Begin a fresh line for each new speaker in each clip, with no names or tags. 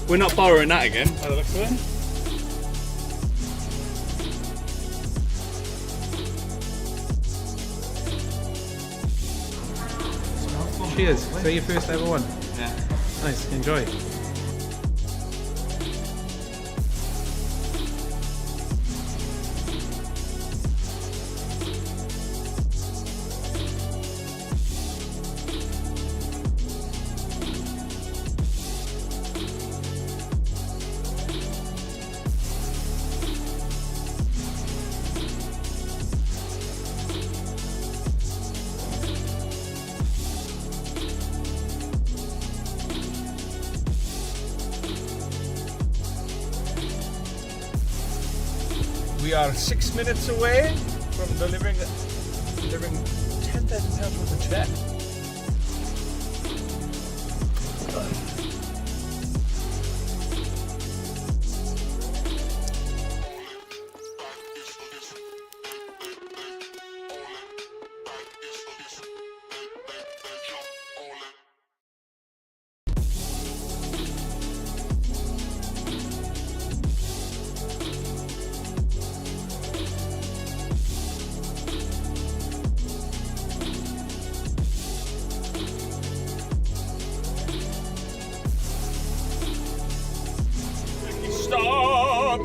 We're not borrowing that again, by the looks of it.
Cheers. So your first ever one?
Yeah.
Nice. Enjoy.
We are 6 minutes away from delivering £10,000 worth of check. Stop,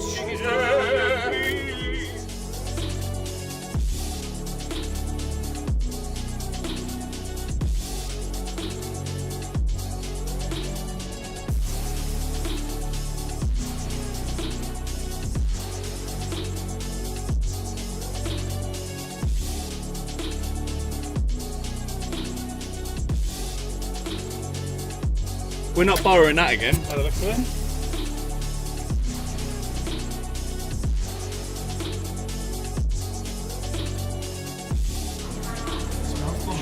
We're not borrowing that again, by the looks of it.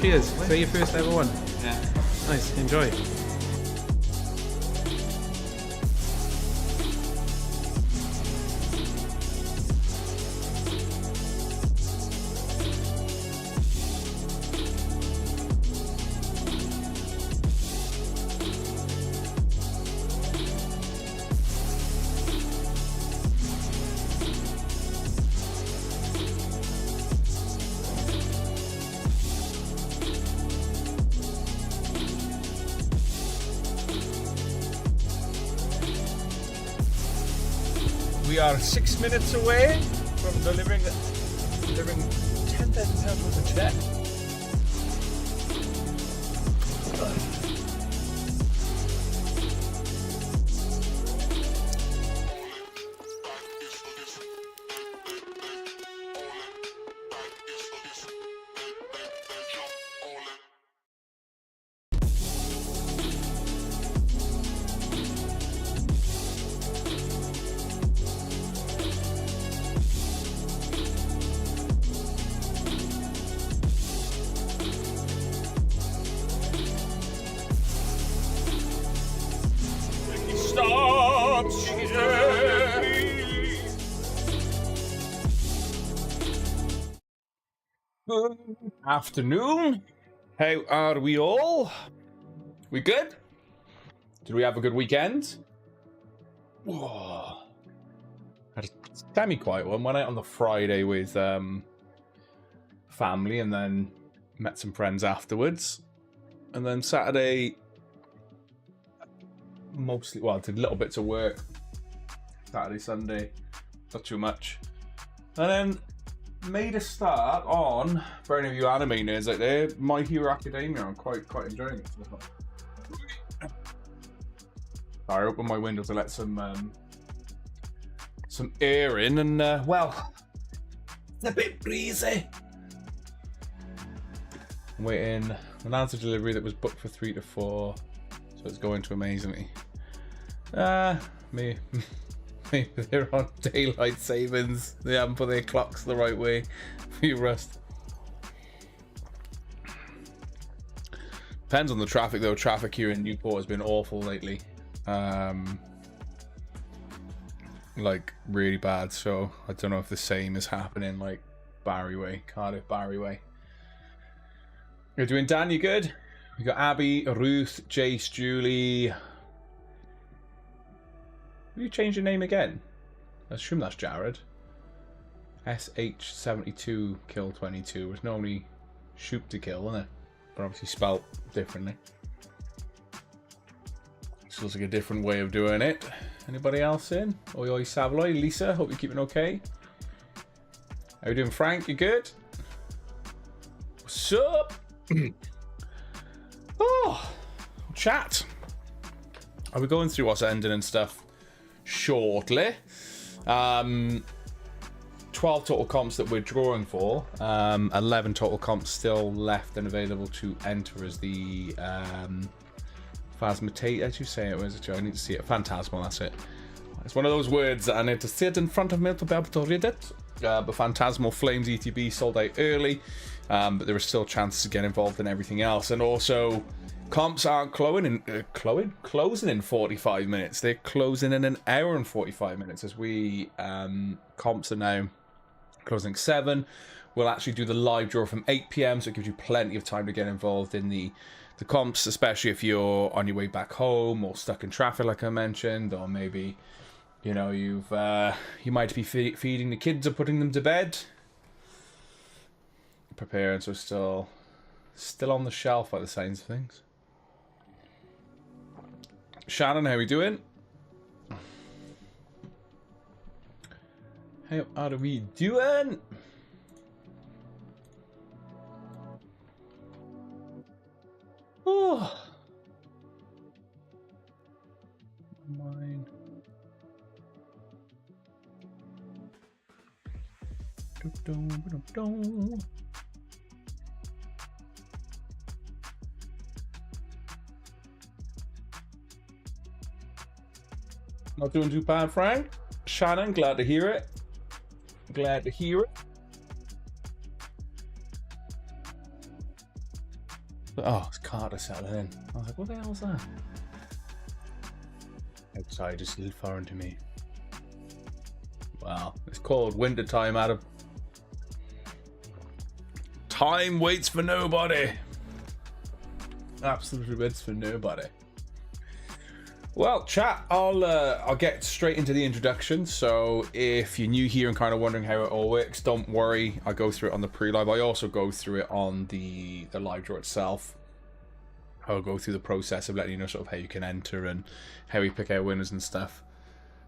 Cheers. So your first ever one?
Yeah.
Nice. Enjoy.
We are 6 minutes away from delivering £10,000 worth of check. Stop, Good afternoon. How are we all? We good? Did we have a good weekend? Whoa. Had a semi-quiet one. Went out on the Friday with family and then met some friends afterwards. And then Saturday, mostly, well, did little bits of work. Saturday, Sunday, not too much. And then made a start on, for any of you anime nerds out there, My Hero Academia. I'm quite enjoying it. I open my window to let some air in, and well, it's a bit breezy. I'm waiting an answer delivery that was booked for 3 to 4, so it's going to amazingly. Maybe they're on daylight savings. They haven't put their clocks the right way for you, Rust. Depends on the traffic though. Traffic here in Newport has been awful lately. Like really bad, so I don't know if the same is happening like Barry Way, Cardiff Barry Way. You're doing, Dan, you good? We got Abby, Ruth, Jace, Julie, Will you change your name again? I assume that's Jared. SH72 kill 22 was normally shoot to kill, isn't it? But obviously spelled differently. This looks like a different way of doing it. Anybody else in? Oi oi Savaloy, Lisa, hope you're keeping okay. How you doing, Frank? You good? What's up? Oh, chat. Are we going through what's ending and stuff shortly? 12 total comps that we're drawing for. 11 total comps still left and available to enter as the Phasmatate, as you say it was. I need to see it. Phantasmal, that's it. It's one of those words that I need to sit in front of me to be able to read it. But Phantasmal Flames ETB sold out early, but there are still chances to get involved in everything else. And also, comps aren't closing in 45 minutes. They're closing in an hour and 45 minutes as we comps are now closing 7. We'll actually do the live draw from 8 PM, so it gives you plenty of time to get involved in the comps, especially if you're on your way back home or stuck in traffic, like I mentioned, or maybe, you know, you might be feeding the kids or putting them to bed. Preparing, so still on the shelf by the signs of things. Shannon, how are we doing? How are we doing? Oh. Mine. Not doing too bad, Frank. Shannon, glad to hear it. Glad to hear it. Oh, it's Carter settling in. I was like, what the hell is that? Outside is still foreign to me. Wow, it's called winter time, Adam. Time waits for nobody. Absolutely waits for nobody. Well, chat, I'll get straight into the introduction. So if you're new here and kind of wondering how it all works, don't worry. I go through it on the pre-live. I also go through it on the live draw itself. I'll go through the process of letting you know sort of how you can enter and how we pick our winners and stuff.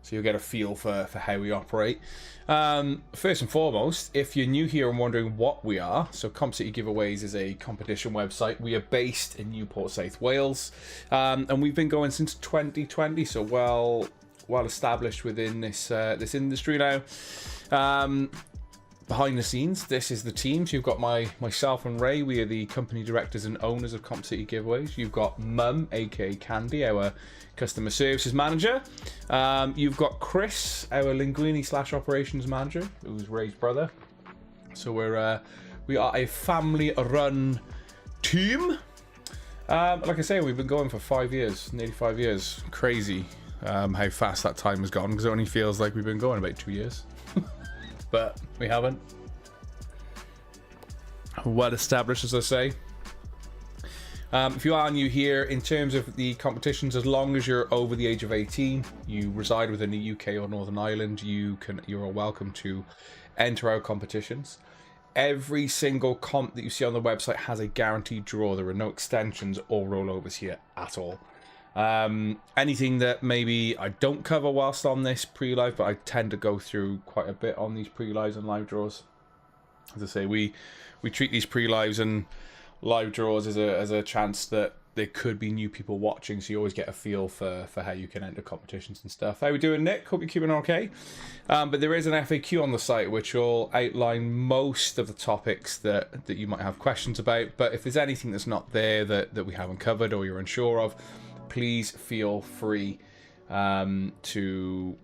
So you'll get a feel for how we operate. First and foremost, if you're new here and wondering what we are, so Comp City Giveaways is a competition website. We are based in Newport, South Wales, and we've been going since 2020, so well established within this industry now. Behind the scenes, this is the team. So you've got myself and Ray. We are the company directors and owners of Comp City Giveaways. You've got Mum, aka Candy, our customer services manager. You've got Chris, our Linguini / operations manager, who's Ray's brother. So we are a family-run team. Like I say, we've been going for 5 years, nearly 5 years. Crazy how fast that time has gone, because it only feels like we've been going about 2 years. But we haven't. Well established, as I say. If you are new here, in terms of the competitions, as long as you're over the age of 18, you reside within the UK or Northern Ireland, you're welcome to enter our competitions. Every single comp that you see on the website has a guaranteed draw. There are no extensions or rollovers here at all. Anything that maybe I don't cover whilst on this pre-live, but I tend to go through quite a bit on these pre-lives and live draws. As I say, we treat these pre-lives and live draws as a chance that there could be new people watching, so you always get a feel for how you can enter competitions and stuff. How we doing, Nick? Hope you're keeping okay. But there is an FAQ on the site which will outline most of the topics that you might have questions about. But if there's anything that's not there that we haven't covered or you're unsure of, please feel free to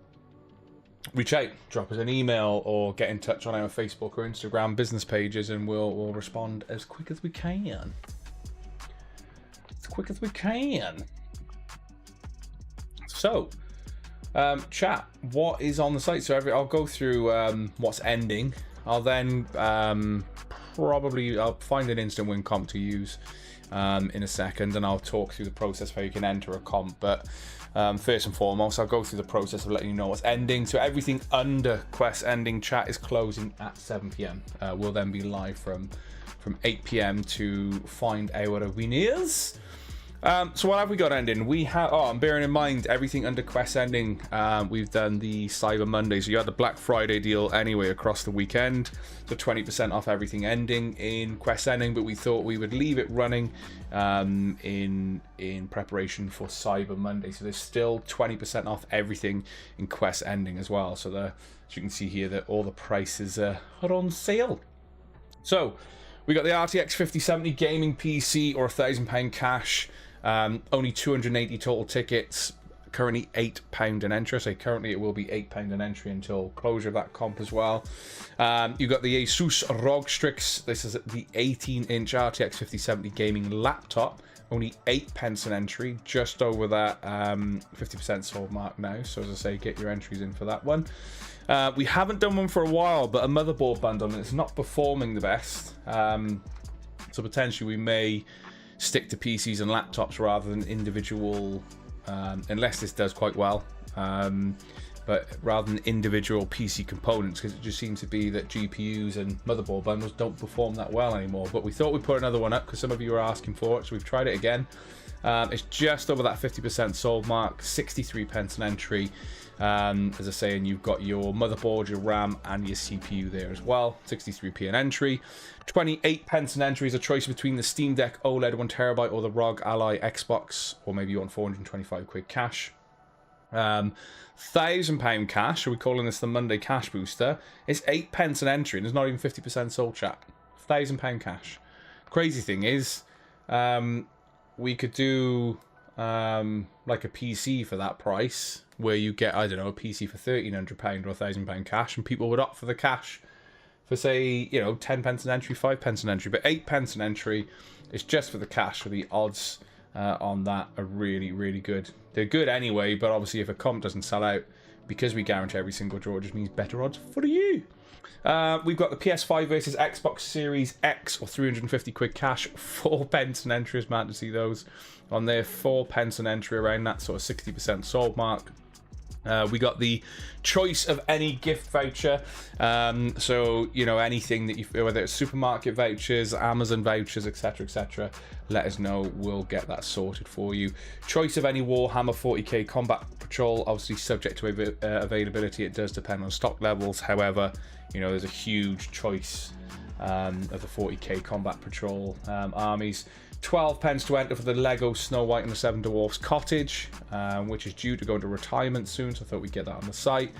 reach out, drop us an email, or get in touch on our Facebook or Instagram business pages, and we'll respond as quick as we can. As quick as we can. So, chat, what is on the site? So I'll go through what's ending. I'll then I'll find an instant win comp to use in a second, and I'll talk through the process where you can enter a comp. But first and foremost, I'll go through the process of letting you know what's ending. So everything under quest ending, chat is closing at 7 p.m. We'll then be live from 8 p.m. to find out what a win is. So what have we got ending? We have, I'm bearing in mind everything under quest ending. We've done the Cyber Monday, so you had the Black Friday deal anyway across the weekend, so 20% off everything ending in quest ending, but we thought we would leave it running in preparation for Cyber Monday. So there's still 20% off everything in quest ending as well. So as you can see here, that all the prices are on sale. So we got the RTX 5070 gaming PC or £1,000 cash. Only 280 total tickets, currently £8 an entry. So currently it will be £8 an entry until closure of that comp as well. You got the Asus ROG Strix. This is the 18-inch RTX 5070 gaming laptop, only £8 an entry, just over that 50% sold mark now. So as I say, get your entries in for that one. We haven't done one for a while, but a motherboard bundle, and it's not performing the best. So potentially we may stick to PCs and laptops rather than individual, unless this does quite well, but rather than individual PC components, because it just seems to be that GPUs and motherboard bundles don't perform that well anymore. But we thought we'd put another one up because some of you were asking for it, so we've tried it again. It's just over that 50% sold mark, 63p an entry. As I say, and you've got your motherboard, your RAM, and your CPU there as well. 63p an entry. 28p an entry is a choice between the Steam Deck OLED 1TB or the ROG Ally Xbox, or maybe you want 425 quid cash. £1,000 cash, are we calling this the Monday cash booster? It's 8p an entry, and there's not even 50% sold, chat. £1,000 cash. Crazy thing is, we could do like a PC for that price, where you get, I don't know, a PC for £1,300 or £1,000 cash, and people would opt for the cash for, say, you know, 10p an entry, 5p an entry. But 8p an entry is just for the cash. So the odds on that are really, really good. They're good anyway, but obviously if a comp doesn't sell out, because we guarantee every single draw, it just means better odds for you. We've got the PS5 versus Xbox Series X, or 350 quid cash, 4p an entry. Is mad to see those on there. 4p an entry, around that sort of 60% sold mark. We got the choice of any gift voucher, so you know, anything that you, whether it's supermarket vouchers, Amazon vouchers, etc., let us know, we'll get that sorted for you. Choice of any Warhammer 40k Combat Patrol, obviously subject to availability. It does depend on stock levels, however, you know, there's a huge choice of the 40k Combat Patrol armies. 12p to enter for the Lego Snow White and the Seven Dwarfs Cottage, which is due to go into retirement soon, so I thought we'd get that on the site.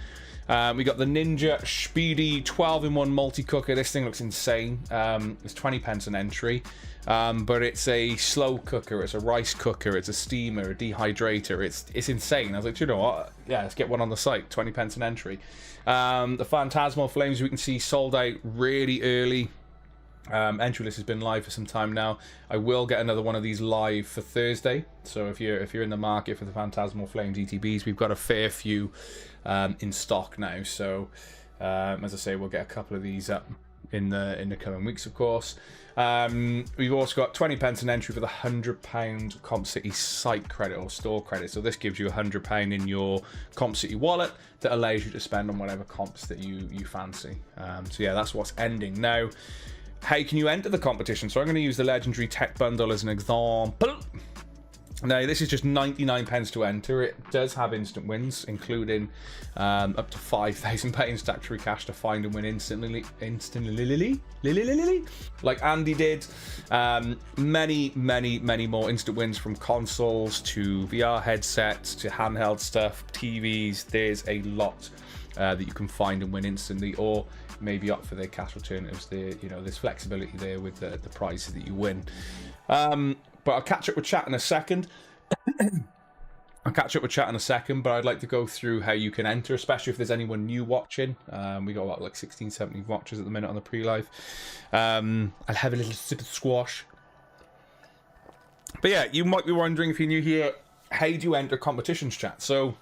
We got the Ninja Speedy 12-in-1 multi-cooker. This thing looks insane. It's 20p an entry, but it's a slow cooker, it's a rice cooker, it's a steamer, a dehydrator. It's insane. I was like, you know what? Yeah, let's get one on the site. 20p an entry. The Phantasmal Flames, we can see, sold out really early. Entry list has been live for some time now. I will get another one of these live for Thursday, so if you're in the market for the Phantasmal Flames ETBs, we've got a fair few in stock now. So as I say, we'll get a couple of these up in the coming weeks, of course. We've also got 20p an entry for the £100 Comp City site credit or store credit. So this gives you £100 in your Comp City wallet that allows you to spend on whatever comps that you fancy. So yeah, that's what's ending now. How can you enter the competition? So I'm going to use the Legendary Tech Bundle as an example. Now, this is just 99p to enter. It does have instant wins, including up to £5,000 statutory cash to find and win instantly, like Andy did. Many more instant wins, from consoles to VR headsets to handheld stuff, TVs. There's a lot that you can find and win instantly, or maybe opt for their cash alternatives. There, you know, there's flexibility there with the prices that you win. But I'll catch up with chat in a second. But I'd like to go through how you can enter, especially if there's anyone new watching. We got what, like 16, 17 watchers at the minute on the pre-live. I'll have a little sip of squash. But yeah, you might be wondering, if you're new here, how do you enter competitions, chat? So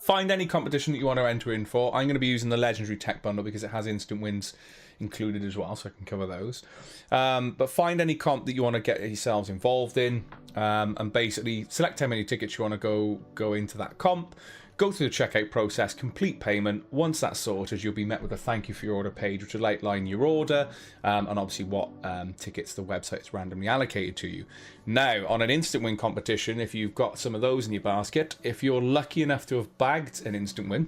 Find any competition that you want to enter in for. I'm going to be using the Legendary Tech Bundle because it has instant wins included as well, so I can cover those. But find any comp that you want to get yourselves involved in, and basically select how many tickets you want to go into that comp. Go through the checkout process, complete payment. Once that's sorted, you'll be met with a thank you for your order page, which will outline your order and obviously what tickets the website is randomly allocated to you. Now, on an instant win competition, if you've got some of those in your basket, if you're lucky enough to have bagged an instant win,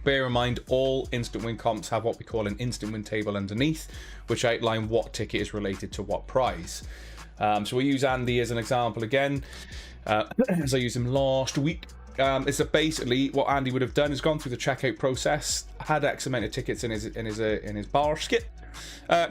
bear in mind all instant win comps have what we call an instant win table underneath, which outline what ticket is related to what prize. So we'll use Andy as an example again, as I used him last week. It's basically what Andy would have done is gone through the checkout process, had X amount of tickets in his basket,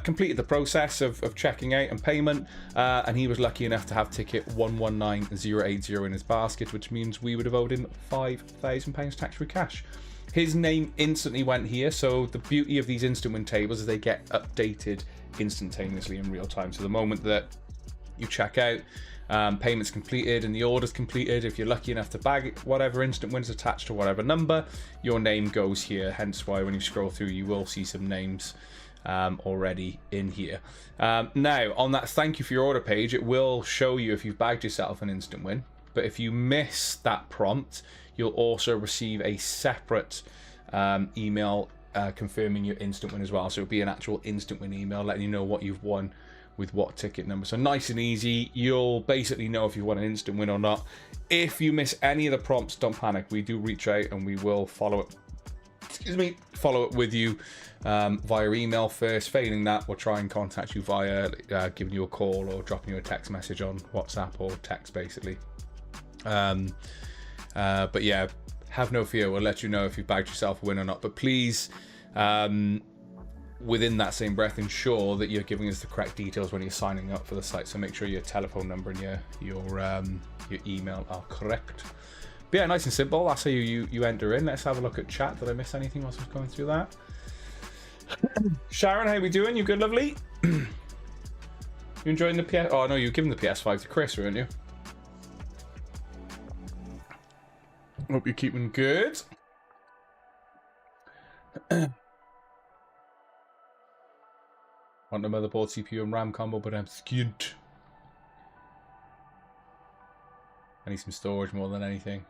completed the process of checking out and payment, and he was lucky enough to have ticket 119080 in his basket, which means we would have owed him £5,000 tax-free cash. His name instantly went here, so the beauty of these instant win tables is they get updated instantaneously in real time. So the moment that you check out, payments completed and the order's completed, if you're lucky enough to bag whatever instant wins attached to whatever number, your name goes here. Hence why when you scroll through, you will see some names already in here. Now, on that thank you for your order page, it will show you if you've bagged yourself an instant win. But if you miss that prompt, you'll also receive a separate email confirming your instant win as well. So it'll be an actual instant win email letting you know what you've won with what ticket number. So nice and easy. You'll basically know if you won an instant win or not. If you miss any of the prompts, don't panic. We do reach out and we will follow it with you via email first. Failing that, we'll try and contact you via giving you a call or dropping you a text message on WhatsApp or text basically. But yeah, have no fear. We'll let you know if you've bagged yourself a win or not. But please, within that same breath, ensure that you're giving us the correct details when you're signing up for the site. So make sure your telephone number and your email are correct. But yeah, nice and simple. That's how you enter in. Let's have a look at chat. Did I miss anything whilst I was going through that? Sharon, how we doing? You good, lovely? You enjoying the PS? Oh no, you're giving the PS5 to Chris, weren't you? Hope you're keeping good. Want a motherboard, CPU, and RAM combo, but I'm skewed. I need some storage more than anything.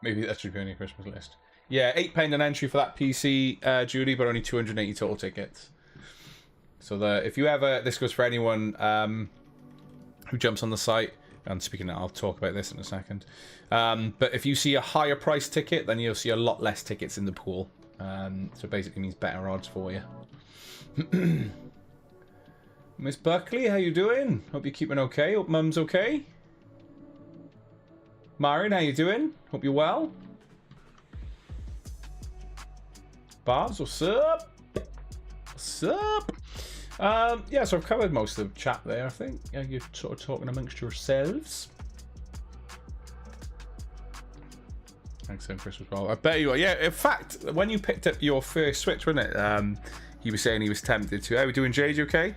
Maybe that should be on your Christmas list. Yeah, £8 an entry for that PC, Judy, but only 280 total tickets. So if you ever, this goes for anyone who jumps on the site. And speaking of, I'll talk about this in a second. But if you see a higher price ticket, then you'll see a lot less tickets in the pool. So basically means better odds for you. Miss Buckley, how you doing? Hope you're keeping okay. Hope Mum's okay. Marion, how you doing? Hope you're well. Barbs, what's up? What's up? Yeah, so I've covered most of the chat there, I think. Yeah, you're sort of talking amongst yourselves. Thanks, Chris, as well. I bet you are. Yeah, in fact, when you picked up your first Switch, wasn't it? He was saying he was tempted to. How are we doing, Jade? Okay?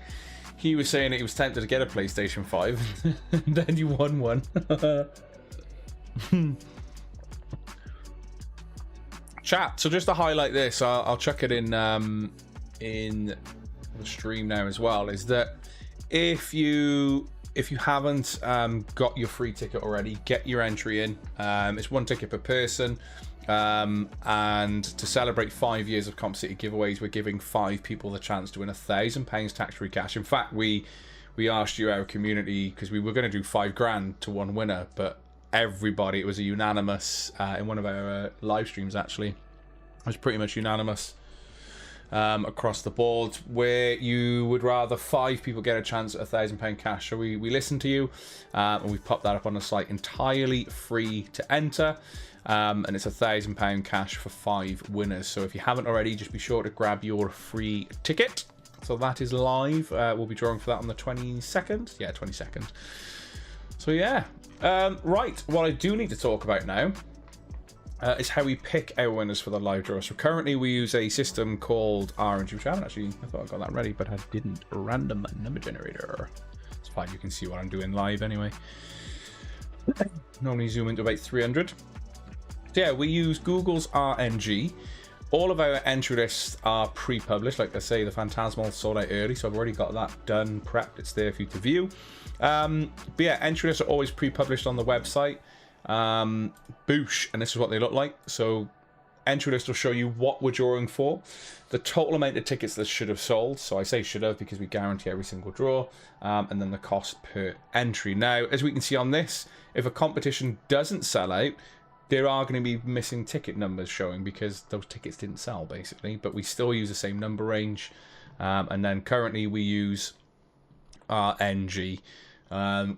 He was saying that he was tempted to get a PlayStation 5. And then you won one. Chat, so just to highlight this, I'll chuck it in the stream now as well, is that if you haven't got your free ticket already, get your entry in. It's 1 ticket per person, and to celebrate 5 years of Comp City giveaways, we're giving 5 people the chance to win £1,000 tax-free cash. In fact, we asked you, our community, because we were going to do 5 grand to one winner, but everybody, it was a unanimous in one of our live streams, actually. It was pretty much unanimous across the board, where you would rather 5 people get a chance at £1,000 cash. So we listened to you, and we've popped that up on the site entirely free to enter, and it's £1,000 cash for 5 winners. So if you haven't already, just be sure to grab your free ticket. So that is live. We'll be drawing for that on the 22nd. Yeah, 22nd. So yeah. Right, what I do need to talk about now is how we pick our winners for the live draw. So currently we use a system called RNG, which I haven't actually, I thought I got that ready, but I didn't. Random number generator. Let's fine. You can see what I'm doing live anyway. Normally zoom into about 300. So yeah, we use Google's RNG. All of our entry lists are pre-published. Like I say, the Phantasmal sold out early, so I've already got that done, prepped. It's there for you to view. But yeah, entry lists are always pre-published on the website. Boosh, and this is what they look like. So entry list will show you what we're drawing for, the total amount of tickets that should have sold. So I say should have because we guarantee every single draw, and then the cost per entry. Now, as we can see on this, if a competition doesn't sell out, there are going to be missing ticket numbers showing because those tickets didn't sell, basically. But we still use the same number range, and then currently we use RNG.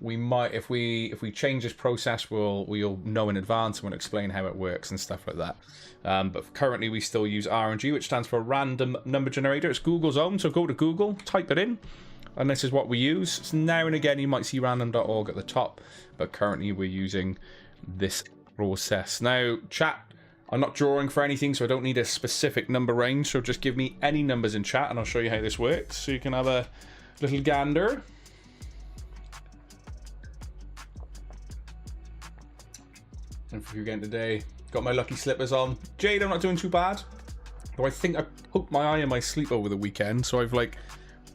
We might, if we change this process, we'll know in advance and we'll explain how it works and stuff like that. But currently we still use RNG, which stands for Random Number Generator. It's Google's own, so go to Google, type it in, and this is what we use. So now and again you might see random.org at the top, but currently we're using this process. Now, chat, I'm not drawing for anything, so I don't need a specific number range, so just give me any numbers in chat and I'll show you how this works, so you can have a little gander. And for you again today, got my lucky slippers on. Jade, I'm not doing too bad. Though I think I poked my eye in my sleep over the weekend, so I've like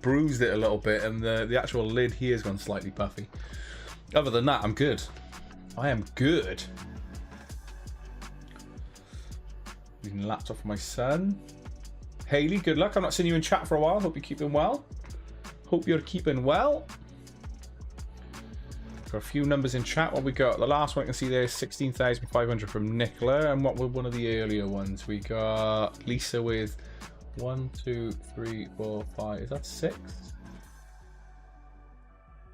bruised it a little bit, and the actual lid here has gone slightly puffy. Other than that, I'm good. I am good. Using the laptop for my son. Haley, good luck. I've not seen you in chat for a while. Hope you're keeping well. Hope you're keeping well. Got a few numbers in chat. What we got? The last one I can see there is 16,500 from Nicola. And what were one of the earlier ones? We got Lisa with 1, 2, 3, 4, 5. Is that 6?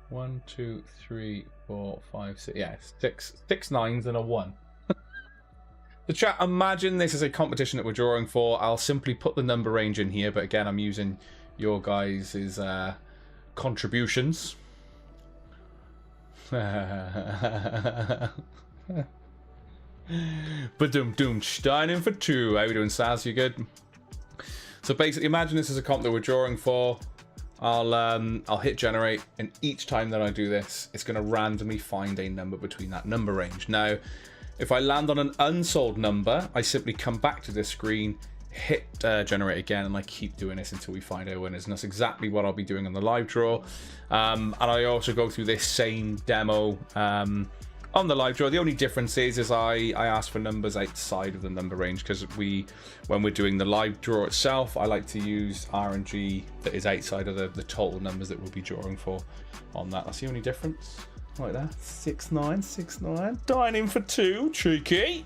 1, 2, 3, 4, 5, 6. Yeah, 6 nines and a 1. The chat, imagine this is a competition that we're drawing for. I'll simply put the number range in here, but again, I'm using your guys' contributions. But doom Steinen for 2. How are you doing, Saz? You good? So basically, imagine this is a comp that we're drawing for. I'll hit generate, and each time that I do this, it's going to randomly find a number between that number range. Now, if I land on an unsold number, I simply come back to this screen, hit generate again, and I keep doing this until we find our winners. And that's exactly what I'll be doing on the live draw. And I also go through this same demo on the live draw. The only difference is I ask for numbers outside of the number range, because when we're doing the live draw itself, I like to use RNG that is outside of the total numbers that we'll be drawing for on that. That's the only difference. Like that. 6 9 6 9. Dining for 2. Cheeky.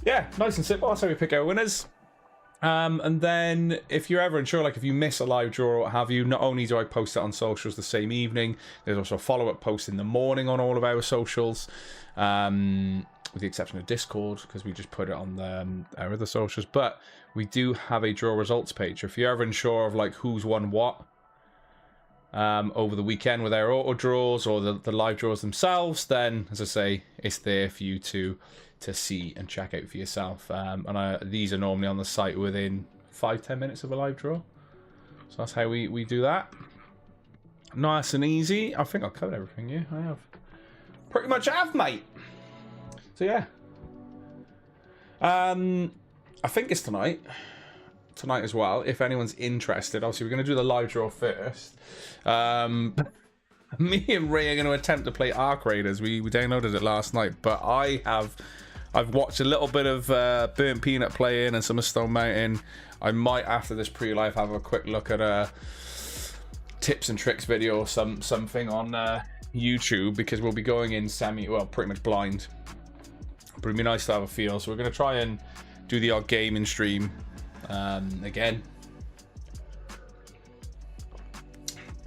Yeah, nice and simple. That's how we pick our winners. And then if you're ever unsure, like if you miss a live draw or what have you, not only do I post it on socials the same evening, there's also a follow-up post in the morning on all of our socials, with the exception of Discord, because we just put it on our other socials. But we do have a draw results page. If you're ever unsure of like who's won what over the weekend with our auto draws or the live draws themselves, then as I say, it's there for you to see and check out for yourself. These are normally on the site within 5-10 minutes of a live draw. So that's how we do that. Nice and easy. I think I've covered everything. Yeah, I have. Pretty much have, mate. So yeah. I think it's tonight as well, if anyone's interested. Obviously, we're going to do the live draw first. Me and Ray are going to attempt to play Arc Raiders. We downloaded it last night, but I've watched a little bit of Burnt Peanut playing and some of Stone Mountain. I might, after this pre-live, have a quick look at a tips and tricks video or something on YouTube, because we'll be going in pretty much blind. But it'd be nice to have a feel. So we're going to try and do the odd gaming stream again.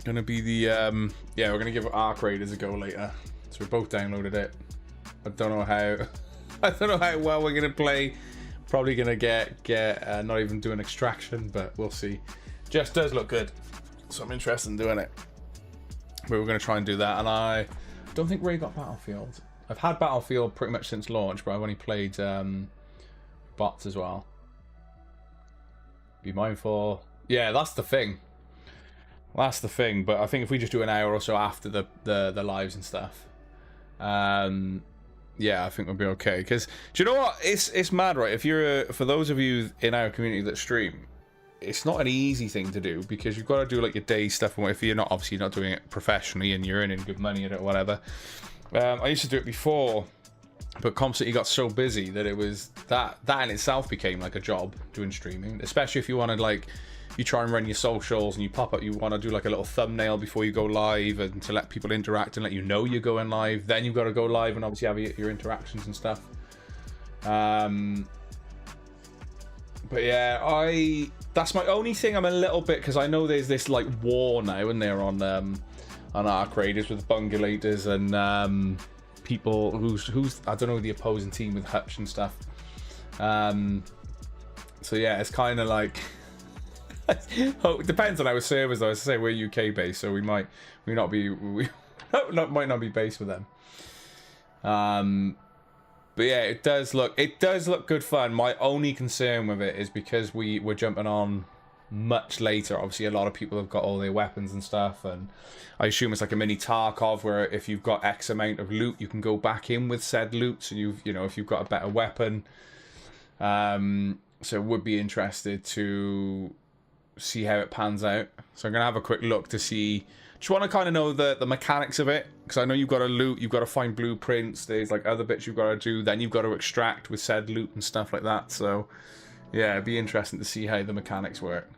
Gonna be the yeah, we're gonna give Arc Raiders a go later. So we both downloaded it. I don't know how well we're gonna play. Probably gonna get not even do an extraction, but we'll see. Just does look good, so I'm interested in doing it. But we're gonna try and do that. And I don't think Ray got Battlefield. I've had Battlefield pretty much since launch, but I've only played bots as well. Be mindful. Yeah, that's the thing. Well, that's the thing. But I think if we just do an hour or so after the lives and stuff, yeah, I think we'll be okay. Because do you know what? It's mad, right? If you're for those of you in our community that stream, it's not an easy thing to do because you've got to do like your day stuff. And if you're not obviously not doing it professionally and you're earning good money at it or whatever, I used to do it before, but Comp City got so busy that it was that in itself became like a job doing streaming. Especially if you wanted like you try and run your socials and you pop up, you want to do like a little thumbnail before you go live and to let people interact and let you know you're going live. Then you've got to go live and obviously have your interactions and stuff. But yeah, that's my only thing. I'm a little bit, because I know there's this like war now and they're on Arc Raiders with bungulators and people who's I don't know, the opposing team with Hutch and stuff. So yeah, it's kind of like it depends on our servers though. As I say, we're UK based, so we might not be based with them. But yeah, it does look good fun. My only concern with it is because we're jumping on much later. Obviously, a lot of people have got all their weapons and stuff, and I assume it's like a mini Tarkov where if you've got X amount of loot, you can go back in with said loot. So you know if you've got a better weapon. So would be interested to see how it pans out. So I'm gonna have a quick look to see. Just want to kind of know the mechanics of it, because I know you've got to loot, you've got to find blueprints, there's like other bits you've got to do, then you've got to extract with said loot and stuff like that. So yeah, it'd be interesting to see how the mechanics work,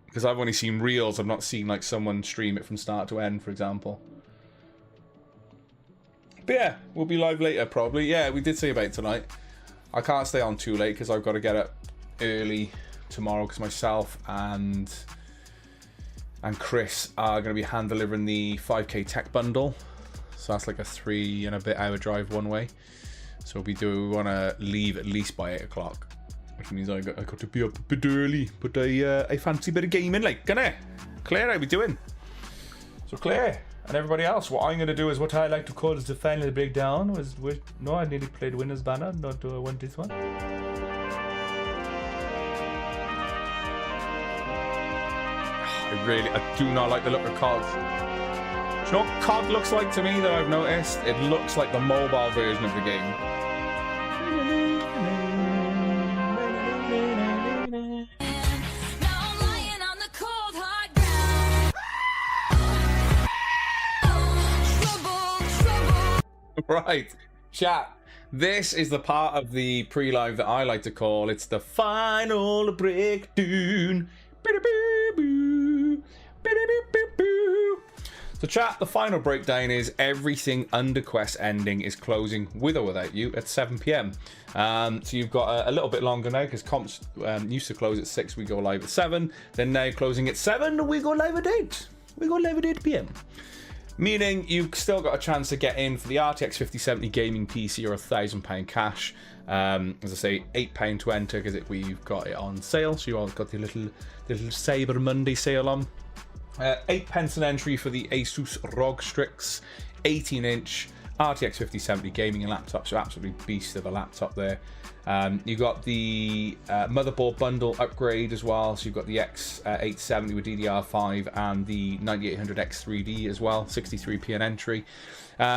because I've only seen reels, I've not seen like someone stream it from start to end, for example. But yeah, we'll be live later probably. Yeah, we did say about tonight. I can't stay on too late because I've got to get up early tomorrow, because myself and Chris are going to be hand delivering the 5k tech bundle. So that's like a 3 and a bit hour drive one way. So we want to leave at least by 8 o'clock, which means I got to be up a bit early. But I fancy a bit of gaming, like, gonna. Claire, how we doing? So Claire and everybody else, what I'm going to do is what I like to call is the final breakdown. No, I nearly played Winner's Banner, not I want this one. I do not like the look of COD. Do you know what COD looks like to me that I've noticed? It looks like the mobile version of the game. Right, chat. This is the part of the pre-live that I like to call, it's the final breakdown. So chat, the final breakdown is everything under quest ending is closing with or without you at 7 PM. So you've got a little bit longer now, because comps used to close at 6, we go live at 7. Then now closing at 7, we go live at 8. We go live at 8 PM. Meaning you've still got a chance to get in for the RTX 5070 gaming PC or £1,000 cash. As I say, £8 to enter because we've got it on sale. So you all got the little Cyber Monday sale on. 8 pence an entry for the Asus ROG Strix 18-inch RTX 5070 gaming laptop. So absolutely beast of a laptop there. You got the motherboard bundle upgrade as well. So you've got the X870 with DDR5 and the 9800X3D as well. 63p an entry.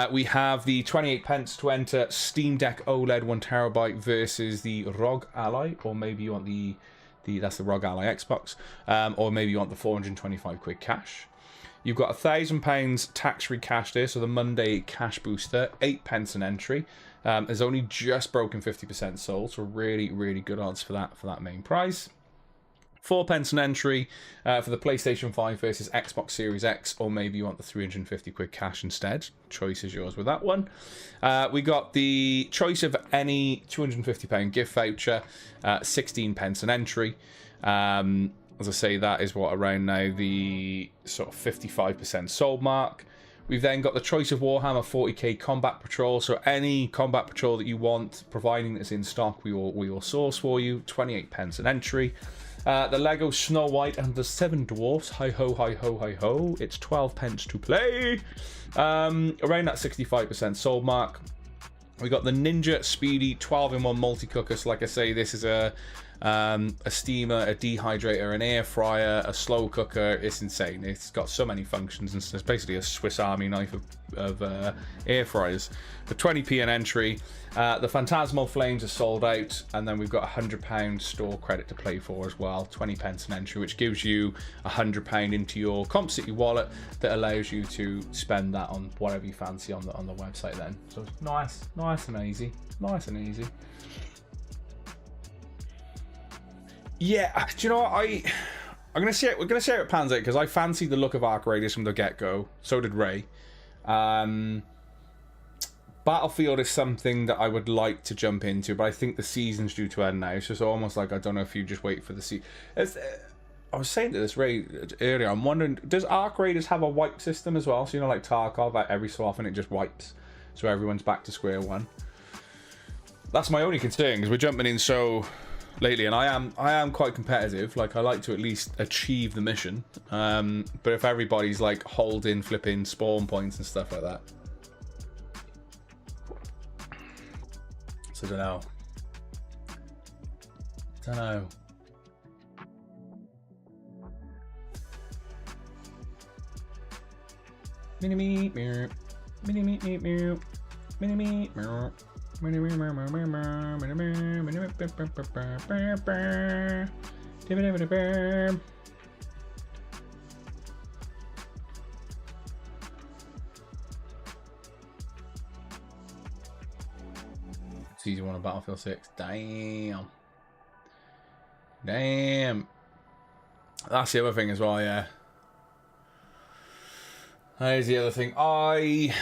We have the 28 pence to enter Steam Deck OLED 1TB versus the ROG Ally, or maybe you want that's the ROG Ally Xbox, or maybe you want the 425 quid cash. You've got £1,000 tax-free cash there, so the Monday cash booster, 8 pence an entry. Has only just broken 50% sold, so really, really good odds for that main prize. 4 pence an entry for the PlayStation 5 versus Xbox Series X, or maybe you want the 350 quid cash instead. Choice is yours with that one. We got the choice of any £250 gift voucher, 16 pence an entry. As I say, that is what around now the sort of 55% sold mark. We've then got the choice of Warhammer 40k Combat Patrol. So any Combat Patrol that you want, providing it's in stock, we will source for you. 28 pence an entry. The Lego Snow White and the 7 Dwarfs. Hi ho, hi ho, hi ho. It's 12 pence to play. Around that 65% sold mark. We got the Ninja Speedy 12-in-1 multi-cooker. So like I say, this is a steamer, a dehydrator, an air fryer, a slow cooker. It's insane. It's got so many functions, and it's basically a Swiss Army knife of air fryers. For 20p an entry. The Phantasmal Flames are sold out, and then we've got £100 store credit to play for as well. 20 pence an entry, which gives you £100 into your Comp City wallet that allows you to spend that on whatever you fancy on the website then. So nice and easy. Nice and easy. Yeah, do you know what? We're gonna see how it pans out, because I fancied the look of Arc Raiders from the get-go. So did Ray. Battlefield is something that I would like to jump into, but I think the season's due to end now. So it's almost like, I don't know if you just wait for the season. I was saying to this Ray earlier, I'm wondering, does Arc Raiders have a wipe system as well? So, you know, like Tarkov, like every so often it just wipes, so everyone's back to square one. That's my only concern, because we're jumping in so lately, and I am quite competitive. Like, I like to at least achieve the mission. But if everybody's like holding flipping spawn points and stuff like that, so I don't know. Mini meat, mini meat, mini meat, mini meat. Season 1 of Battlefield 6. Damn. That's the other thing as well, yeah. Here's the other thing. I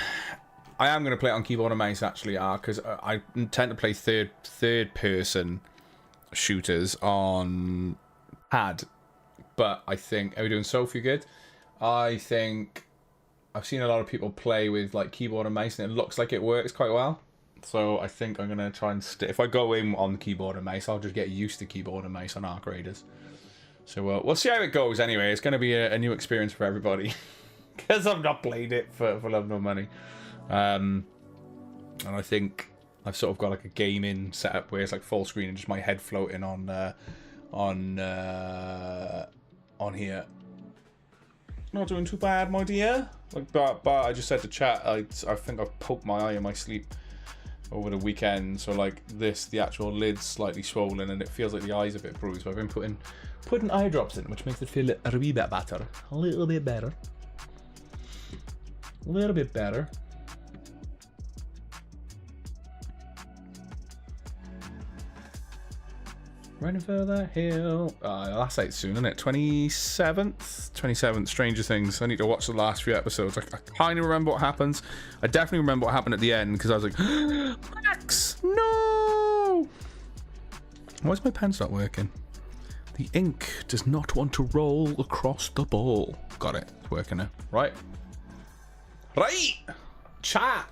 am going to play it on keyboard and mouse, actually, because I tend to play third person shooters on pad. But I think, are we doing Sophie good? I think I've seen a lot of people play with like keyboard and mouse, and it looks like it works quite well. So I think I'm going to try and if I go in on keyboard and mouse, I'll just get used to keyboard and mouse on Arc Raiders. So we'll see how it goes anyway. It's going to be a new experience for everybody. Because I've not played it for love nor money. And I think I've sort of got like a gaming setup where it's like full screen and just my head floating on here. Not doing too bad, my dear. Like, but I just said to chat, I think I've poked my eye in my sleep over the weekend, so like the actual lid's slightly swollen and it feels like the eye's a bit bruised. So I've been putting eye drops in, which makes it feel a wee bit better. A little bit better. A little bit better. Running further hill. That's out soon, isn't it? 27th. Stranger Things. I need to watch the last few episodes. I kind of remember what happens. I definitely remember what happened at the end, because I was like, Max, no! Why is my pen not working? The ink does not want to roll across the ball. Got it. It's working now. Right. Chat.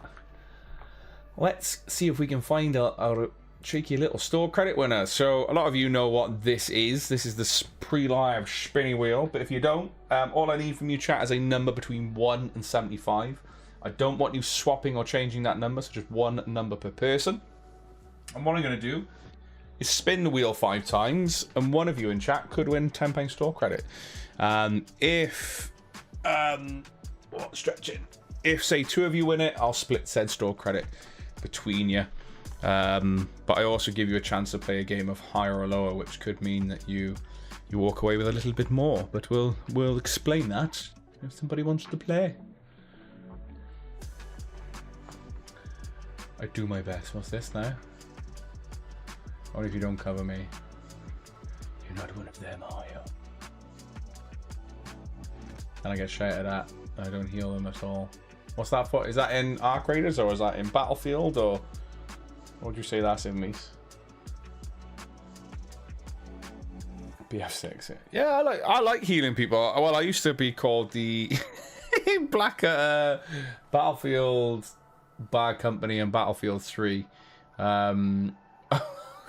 Let's see if we can find our cheeky little store credit winner. So a lot of you know what this is. This is the pre-live spinny wheel. But if you don't, all I need from you, chat, is a number between 1 and 75. I don't want you swapping or changing that number, so just one number per person. And what I'm going to do is spin the wheel 5 times, and one of you in chat could win £10 store credit. If say 2 of you win it, I'll split said store credit between you. But I also give you a chance to play a game of higher or lower, which could mean that you walk away with a little bit more. But we'll explain that if somebody wants to play. I do my best. What's this now? Only if you don't cover me. You're not one of them, are you? And I get shouted at. I don't heal them at all. What's that for? Is that in Arc Raiders, or is that in Battlefield, or what would you say that's in, Mies? BF6. Yeah, I like healing people. Well, I used to be called the Black Battlefield Bad Company and Battlefield 3.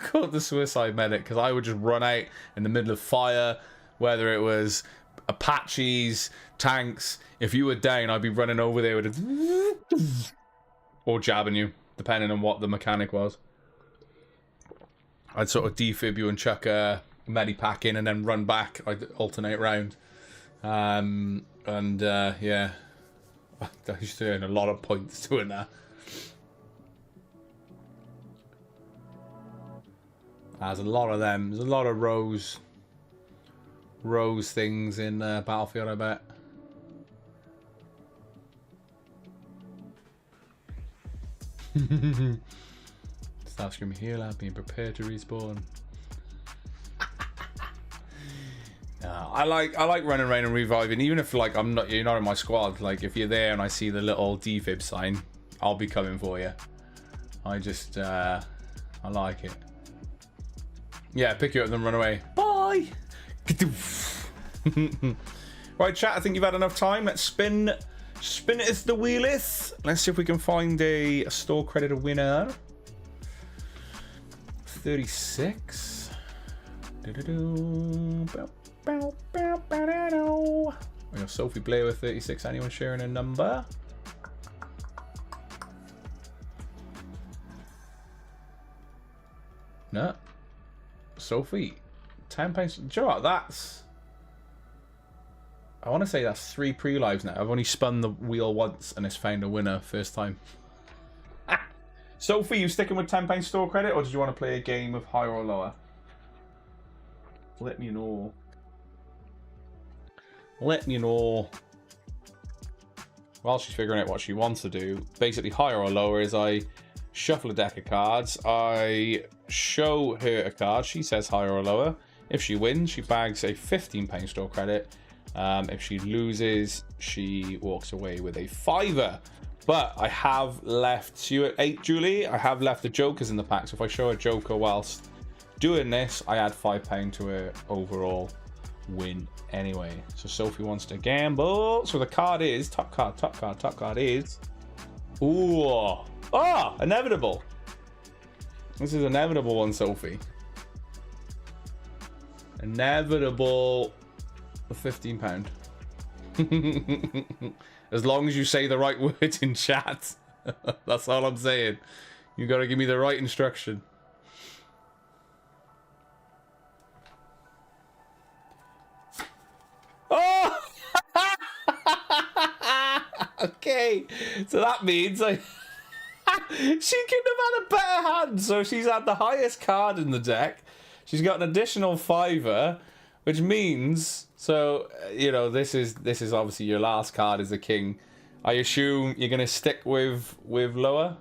Called the Suicide Medic, because I would just run out in the middle of fire, whether it was Apaches, tanks. If you were down, I'd be running over there with or jabbing you. depending on what the mechanic was. I'd sort of defib you and chuck a medipack in and then run back. I'd alternate round. Yeah, I used to earn a lot of points doing that. There's a lot of them. There's a lot of Rose things in Battlefield, I bet. Start screaming healer, being prepared to respawn. I like running around and reviving, even if like you're not in my squad. Like if you're there and I see the little defib sign, I'll be coming for you. I just I like it. Yeah, pick you up and then run away. Bye. Right, chat. I think you've had enough time. Let's spin it as the wheel is. Let's see if we can find a store creditor winner. 36. We got Sophie Blair with 36. Anyone sharing a number? No. Sophie, £10. Do you know what? That's... I want to say that's 3 pre-lives now. I've only spun the wheel once and it's found a winner first time. Sophie, you sticking with £10 store credit, or did you want to play a game of higher or lower? Let me know. Let me know. While she's figuring out what she wants to do, basically higher or lower is I shuffle a deck of cards, I show her a card, she says higher or lower. If she wins, she bags a £15 store credit. If she loses, she walks away with a £5. But I have left you at 8, Julie. I have left the jokers in the pack, so if I show a joker whilst doing this, I add £5 to her overall win anyway. So Sophie wants to gamble. So the card is top card is inevitable. This is an inevitable one, Sophie. Inevitable £15. As long as you say the right words in chat. That's all I'm saying. You gotta give me the right instruction. Oh! Okay. So that means she couldn't have had a better hand. So she's had the highest card in the deck. She's got an additional £5, which means... So, you know, this is obviously your last card is the king. I assume you're going to stick with lower?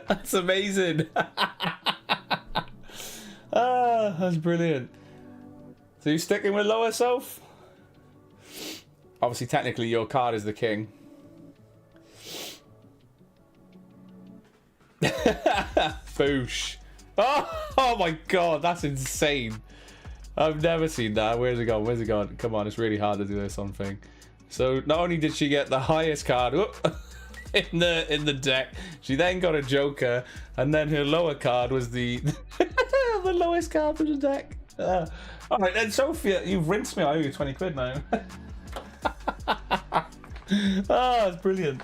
That's amazing. That's brilliant. So you sticking with lower, Soph? Obviously, technically, your card is the king. Boosh. Oh my god, that's insane. I've never seen that. Where's it gone? Where's it gone? Come on, it's really hard to do this on thing. So not only did she get the highest card in the deck, she then got a joker, and then her lower card was the the lowest card from the deck. All right, then Sophia, you've rinsed me. I owe you 20 quid now. Oh, it's brilliant.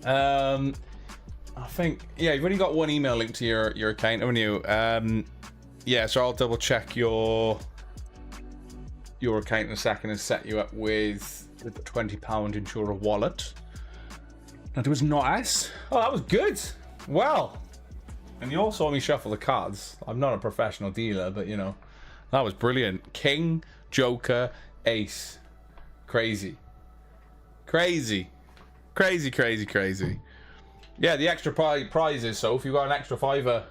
I think, yeah, you've only got one email link to your account, haven't you? Yeah, so I'll double check your account in a second and set you up with the £20 insurer wallet. That was nice. Oh, that was good. Well, and you all saw me shuffle the cards. I'm not a professional dealer, but you know, that was brilliant. King, Joker, Ace. Crazy. Crazy. Crazy, crazy, crazy. Yeah, the extra prizes, so if you've got an extra £5.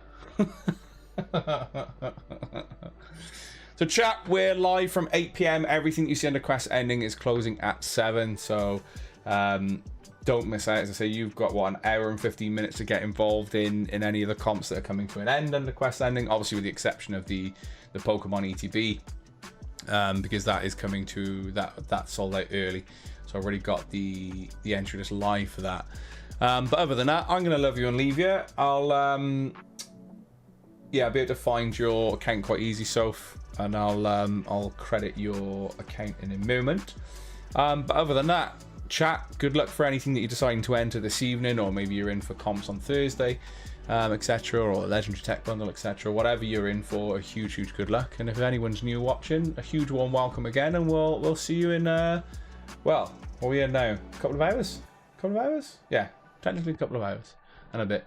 So chat, we're live from 8 PM. Everything you see under quest ending is closing at 7, so don't miss out. As I say, you've got what, an hour and 15 minutes to get involved in any of the comps that are coming to an end under quest ending, obviously with the exception of the Pokemon ETB, because that is coming to that sold out early, so I've already got the entry list live for that. But other than that, I'm gonna love you and leave you. I'll be able to find your account quite easy, Soph, and I'll credit your account in a moment. But other than that, chat. Good luck for anything that you're deciding to enter this evening, or maybe you're in for comps on Thursday, etc., or a legendary tech bundle, etc. Whatever you're in for, a huge good luck. And if anyone's new watching, a huge warm welcome again, and we'll see you in well, what are we in now? A couple of hours? Yeah, technically a couple of hours and a bit.